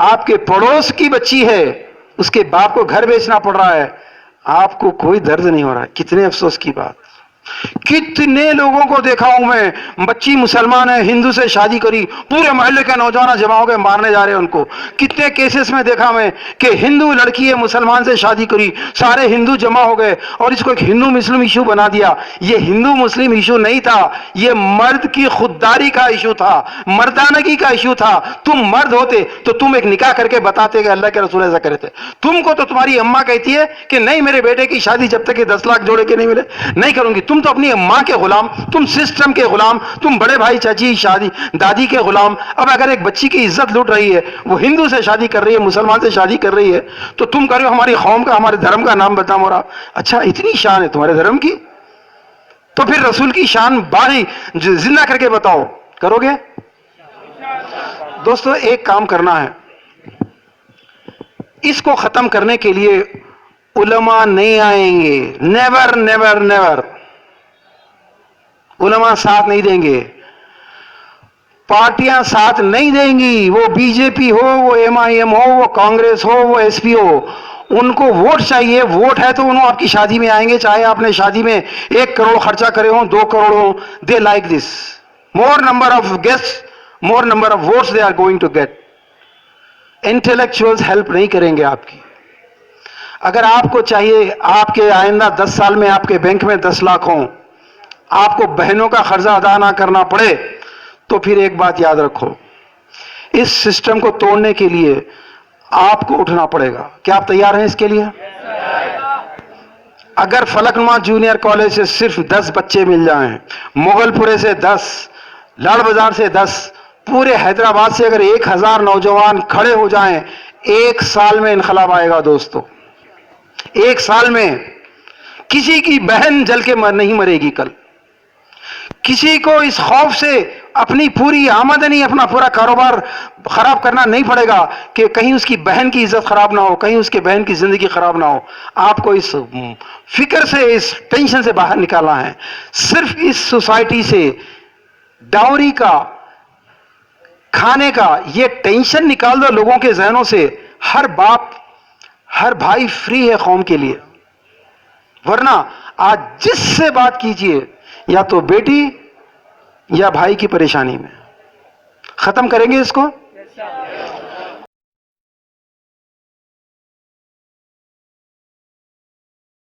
آپ کے پڑوس کی بچی ہے، اس کے باپ کو گھر بیچنا پڑ رہا ہے، آپ کو کوئی درد نہیں ہو رہا ہے. کتنے افسوس کی بات. کتنے لوگوں کو دیکھا ہوں میں، بچی مسلمان ہے، ہندو سے شادی کری، پورے محلے کے نوجوان جمع ہو کے مارنے جا رہے ہیں ان کو. کتنے کیسز میں دیکھا میں کہ ہندو لڑکی ہے، مسلمان سے شادی کری، سارے ہندو جمع ہو گئے اور اس کو ایک ہندو مسلم ایشو بنا دیا. یہ ہندو مسلم ایشو نہیں تھا، یہ مرد کی خودداری کا ایشو تھا، مردانگی کا ایشو تھا. تم مرد ہوتے تو تم ایک نکاح کر کے بتاتے کہ اللہ کے رسول ایسا کرے تھے. تم کو تو تمہاری اماں کہتی ہے کہ نہیں میرے بیٹے کی شادی جب تک کہ 10 لاکھ جوڑے کے نہیں ملے نہیں کروں گی. تم تو اپنی ماں کے غلام، تم سسٹم کے غلام، تم بڑے بھائی چاچی شادی دادی کے غلام. اب اگر ایک بچی کی عزت لوٹ رہی ہے، وہ ہندو سے شادی کر رہی ہے، مسلمان سے شادی کر رہی ہے، تو تم کہہ رہے ہو ہماری قوم کا، ہمارے دھرم کا نام بدنام ہو رہا. اچھا اتنی شان ہے تمہارے دھرم کی، تو پھر رسول کی شان باری زندہ کر کے بتاؤ. کرو گے؟ دوستو ایک کام کرنا ہے، اس کو ختم کرنے کے لیے علماء نہیں آئیں گے. Never never never. علماء ساتھ نہیں دیں گے، پارٹیاں ساتھ نہیں دیں گی. وہ بی جے پی ہو، وہ ایم آئی ایم ہو، وہ کانگریس ہو، وہ ایس پی ہو، ان کو ووٹ چاہیے. ووٹ ہے تو انہوں آپ کی شادی میں آئیں گے، چاہے آپ نے شادی میں 1 کروڑ خرچہ کرے ہوں، 2 کروڑ ہوں. They like this. More number of guest, more number of votes they are going to get. Intellectuals help نہیں کریں گے آپ کی. اگر آپ کو چاہیے آپ کے آئندہ 10 سال میں آپ کے بینک میں 10 لاکھ ہوں، آپ کو بہنوں کا قرضہ ادا نہ کرنا پڑے، تو پھر ایک بات یاد رکھو، اس سسٹم کو توڑنے کے لیے آپ کو اٹھنا پڑے گا. کیا آپ تیار ہیں اس کے لیے؟ اگر فلک نما جونیئر کالج سے صرف 10 بچے مل جائیں، مغل پورے سے 10، لاڑ بازار سے 10، پورے حیدرآباد سے اگر 1000 نوجوان کھڑے ہو جائیں، 1 سال میں انقلاب آئے گا دوستو. 1 سال میں کسی کی بہن جل کے نہیں مرے گی کل. کسی کو اس خوف سے اپنی پوری آمدنی، اپنا پورا کاروبار خراب کرنا نہیں پڑے گا کہ کہیں اس کی بہن کی عزت خراب نہ ہو، کہیں اس کے بہن کی زندگی خراب نہ ہو. آپ کو اس فکر سے، اس ٹینشن سے باہر نکالنا ہے. صرف اس سوسائٹی سے ڈاوری کا، کھانے کا یہ ٹینشن نکال دو لوگوں کے ذہنوں سے. ہر باپ، ہر بھائی فری ہے قوم کے لیے. ورنہ آج جس سے بات کیجئے، یا تو بیٹی یا بھائی کی پریشانی میں. ختم کریں گے اس کو.